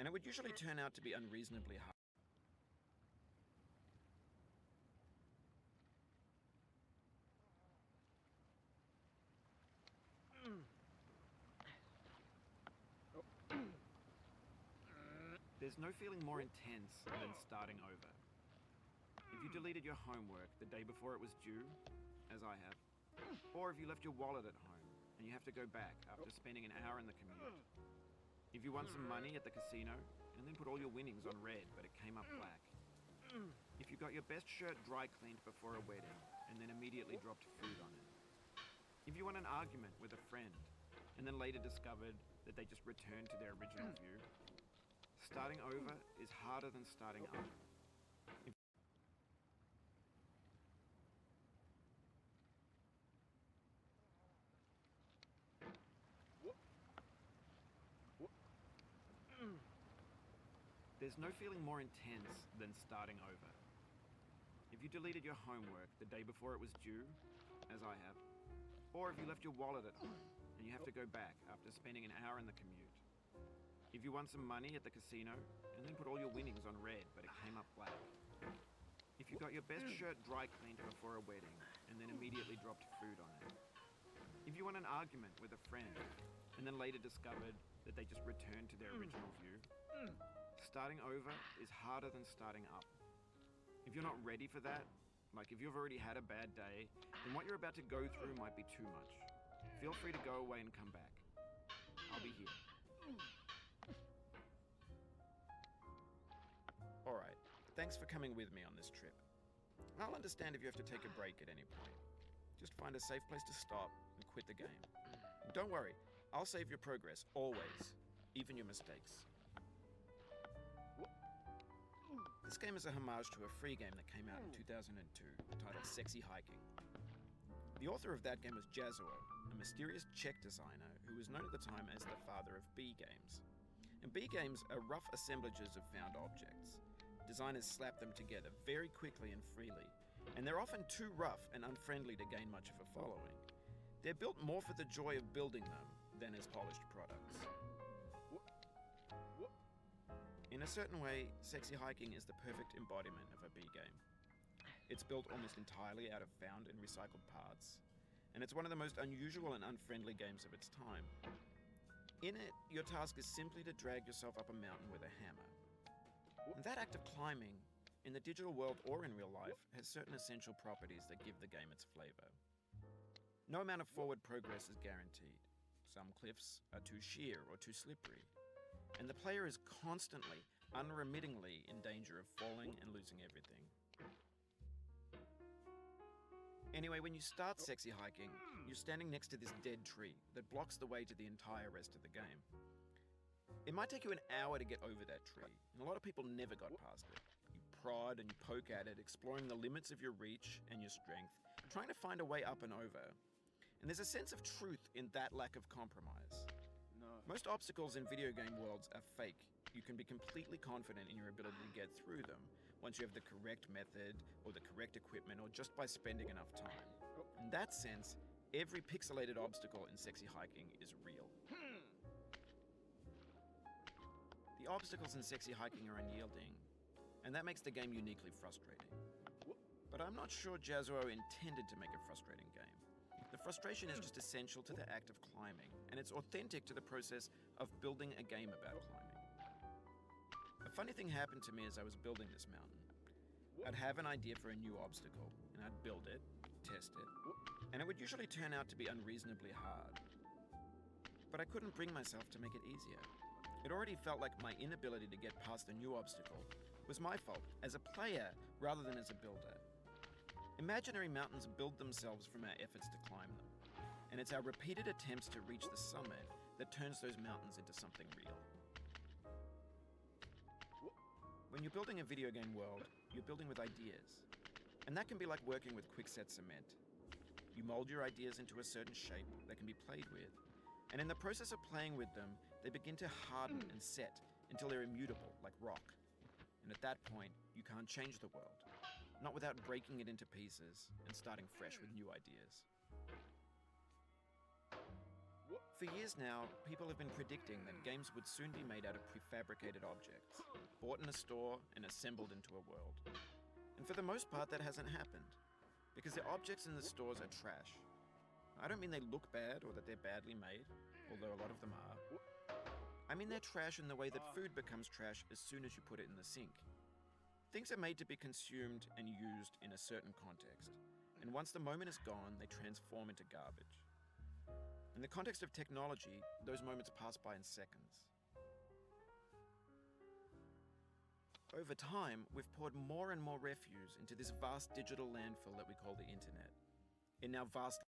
and it would usually turn out to be unreasonably hard. There's no feeling more intense than starting over. If you deleted your homework the day before it was due, as I have, or if you left your wallet at home and you have to go back after spending an hour in the commute. If you won some money at the casino and then put all your winnings on red but it came up black. If you got your best shirt dry cleaned before a wedding and then immediately dropped food on it. If you won an argument with a friend and then later discovered that they just returned to their original view. Starting over is harder than starting up. There's no feeling more intense than starting over. If you deleted your homework the day before it was due, as I have, or if you left your wallet at home and you have to go back after spending an hour in the commute. If you won some money at the casino and then put all your winnings on red but it came up black. If you got your best shirt dry cleaned before a wedding and then immediately dropped food on it. If you won an argument with a friend and then later discovered that they just returned to their original view. Starting over is harder than starting up. If you're not ready for that, like if you've already had a bad day, then what you're about to go through might be too much. Feel free to go away and come back. I'll be here. Alright, thanks for coming with me on this trip. I'll understand if you have to take a break at any point. Just find a safe place to stop and quit the game. And don't worry, I'll save your progress, always, even your mistakes. This game is a homage to a free game that came out in 2002, titled Sexy Hiking. The author of that game was Jazuo, a mysterious Czech designer who was known at the time as the father of B games. And B games are rough assemblages of found objects. Designers slap them together very quickly and freely, and they're often too rough and unfriendly to gain much of a following. They're built more for the joy of building them than as polished products. In a certain way, Sexy Hiking is the perfect embodiment of a B game. It's built almost entirely out of found and recycled parts, and it's one of the most unusual and unfriendly games of its time. In it, your task is simply to drag yourself up a mountain with a hammer. And that act of climbing, in the digital world or in real life, has certain essential properties that give the game its flavor. No amount of forward progress is guaranteed. Some cliffs are too sheer or too slippery. And the player is constantly, unremittingly in danger of falling and losing everything. Anyway, when you start Sexy Hiking, you're standing next to this dead tree that blocks the way to the entire rest of the game. It might take you an hour to get over that tree, and a lot of people never got past it. You prod and you poke at it, exploring the limits of your reach and your strength, trying to find a way up and over. And there's a sense of truth in that lack of compromise. No. Most obstacles in video game worlds are fake. You can be completely confident in your ability to get through them once you have the correct method or the correct equipment or just by spending enough time. In that sense, every pixelated obstacle in Sexy Hiking is real. The obstacles in Sexy Hiking are unyielding, and that makes the game uniquely frustrating. But I'm not sure Jazuo intended to make a frustrating game. The frustration is just essential to the act of climbing, and it's authentic to the process of building a game about climbing. A funny thing happened to me as I was building this mountain. I'd have an idea for a new obstacle, and I'd build it, test it, and it would usually turn out to be unreasonably hard. But I couldn't bring myself to make it easier. It already felt like my inability to get past the new obstacle was my fault as a player rather than as a builder. Imaginary mountains build themselves from our efforts to climb them, and it's our repeated attempts to reach the summit that turns those mountains into something real. When you're building a video game world, you're building with ideas, and that can be like working with quickset cement. You mold your ideas into a certain shape that can be played with, and in the process of playing with them, they begin to harden and set until they're immutable, like rock. And at that point, you can't change the world, not without breaking it into pieces and starting fresh with new ideas. For years now, people have been predicting that games would soon be made out of prefabricated objects, bought in a store and assembled into a world. And for the most part, that hasn't happened, because the objects in the stores are trash. I don't mean they look bad or that they're badly made, although a lot of them are. I mean they're trash in the way that food becomes trash as soon as you put it in the sink. Things are made to be consumed and used in a certain context, and once the moment is gone, they transform into garbage. In the context of technology, those moments pass by in seconds. Over time, we've poured more and more refuse into this vast digital landfill that we call the internet. It now vastly